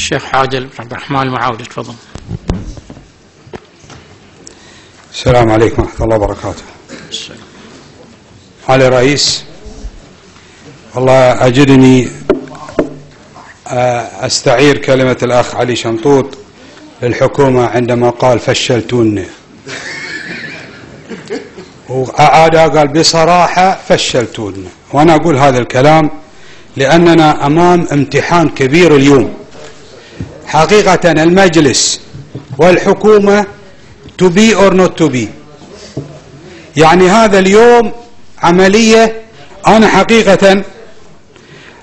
الشيخ عادل عبد الرحمن المعاودي، تفضل. السلام عليكم ورحمة الله وبركاته. علي رئيس، والله أجدني أستعير كلمة الأخ علي شنطوط للحكومة عندما قال فشلتونا، وأعادها قال بصراحة فشلتونا. وأنا أقول هذا الكلام لأننا أمام امتحان كبير اليوم. حقيقة المجلس والحكومة to be or not to be، يعني هذا اليوم عملية أنا حقيقة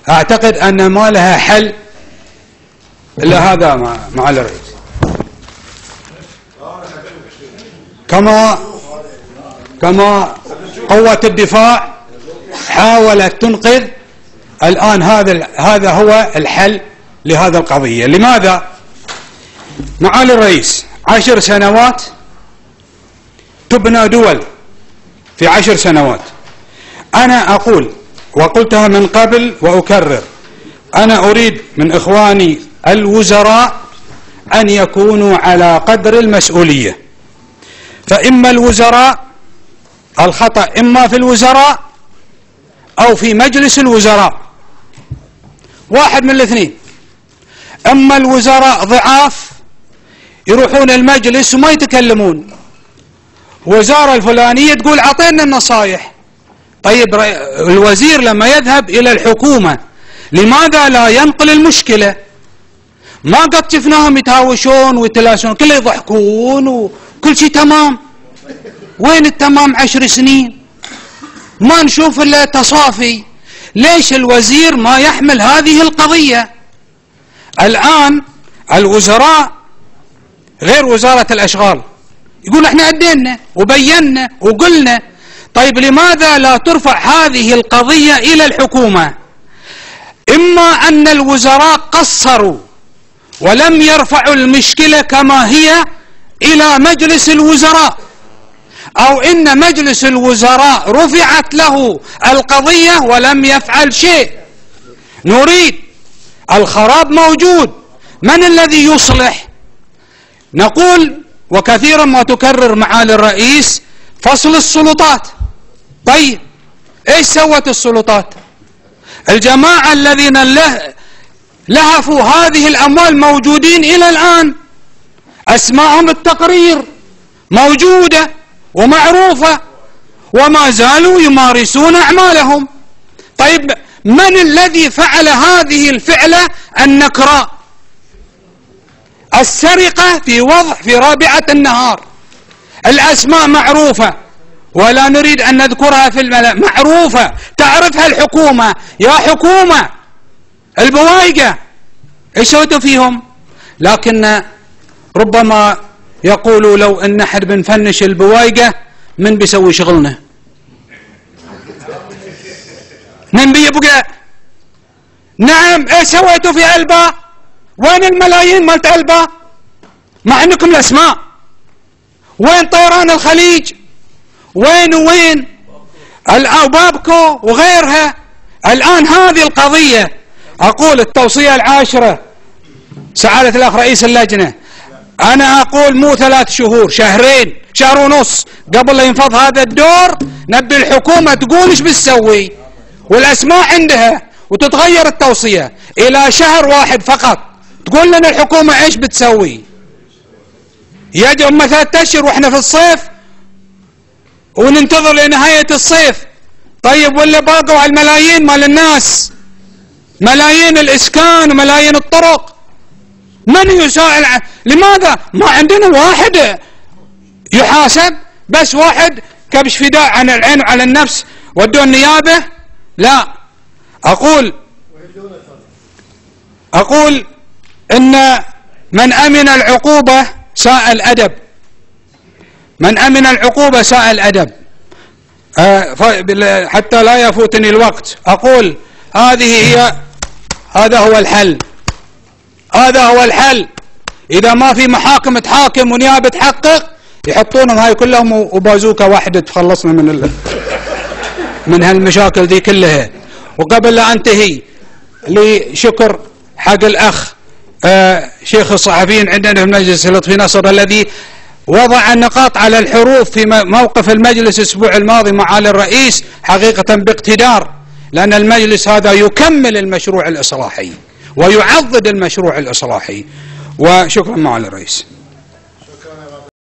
أعتقد أن ما لها حل إلا هذا معالي الرئيس. كما قوة الدفاع حاولت تنقذ، الآن هذا هو الحل لهذا القضية. لماذا؟ معالي الرئيس، 10 سنوات تبنى دول في 10 سنوات. أنا أقول وقلتها من قبل وأكرر، أنا أريد من إخواني الوزراء أن يكونوا على قدر المسؤولية. فإما الوزراء الخطأ إما في الوزراء أو في مجلس الوزراء، واحد من الاثنين. أما الوزراء ضعاف يروحون المجلس وما يتكلمون، وزارة الفلانية تقول عطينا النصائح. طيب الوزير لما يذهب إلى الحكومة لماذا لا ينقل المشكلة؟ ما قد شفناهم يتهاوشون ويتلاشون، كله يضحكون وكل شيء تمام. وين التمام؟ 10 سنين ما نشوف إلا تصافي. ليش الوزير ما يحمل هذه القضية؟ الآن الوزراء غير وزارة الأشغال يقول احنا أدينا وبينا وقلنا. طيب لماذا لا ترفع هذه القضية إلى الحكومة؟ إما أن الوزراء قصروا ولم يرفعوا المشكلة كما هي إلى مجلس الوزراء، أو إن مجلس الوزراء رفعت له القضية ولم يفعل شيء. نريد، الخراب موجود، من الذي يصلح؟ نقول وكثيرا ما تكرر معالي الرئيس فصل السلطات. طيب ايش سوت السلطات؟ الجماعة الذين لهفوا هذه الأموال موجودين إلى الآن، أسماءهم التقرير موجودة ومعروفة وما زالوا يمارسون أعمالهم. طيب من الذي فعل هذه الفعلة النكراء؟ السرقة في وضح في رابعة النهار، الأسماء معروفة ولا نريد أن نذكرها في الملأ، معروفة تعرفها الحكومة. يا حكومة البوايقة ايش سويتوا فيهم؟ لكن ربما يقولوا لو ان احد بنفنش البوايقة من بيسوي شغلنا؟ من بيبقى؟ نعم. ايش سويتوا في ألبا؟ وين الملايين مالت ألبا؟ مع انكم الاسماء. وين طيران الخليج؟ وين بابكو وغيرها؟ الآن هذه القضية، أقول التوصية العاشرة سعادة الأخ رئيس اللجنة، أنا أقول مو 3 شهور، شهرين، شهر ونص قبل لا ينفض هذا الدور نبي الحكومة تقول ايش بتسوي، والأسماء عندها، وتتغير التوصية إلى شهر واحد فقط، تقول لنا الحكومة ايش بتسوي. يجب 3 أشهر واحنا في الصيف وننتظر لنهاية الصيف. طيب ولا باقوا على الملايين مال الناس، ملايين الإسكان وملايين الطرق، من يسائل؟ لماذا ما عندنا واحد يحاسب؟ بس واحد كبش فداء عن العين وعلى النفس ودوا النيابة؟ لا. أقول إن من أمن العقوبة ساء الأدب، من أمن العقوبة ساء الأدب. حتى لا يفوتني الوقت أقول هذا هو الحل، هذا هو الحل. إذا ما في محاكم تحاكم ونيابة تحقق يحطونهم هاي كلهم وبازوكا واحدة تخلصنا من هالمشاكل دي كلها. وقبل لا أنتهي لي شكر حق الأخ شيخ الصحفيين عندنا في المجلس لطفي نصر الذي وضع النقاط على الحروف في موقف المجلس الأسبوع الماضي معالي الرئيس حقيقة باقتدار، لأن المجلس هذا يكمل المشروع الإصلاحي ويعضد المشروع الإصلاحي. وشكرا معالي الرئيس.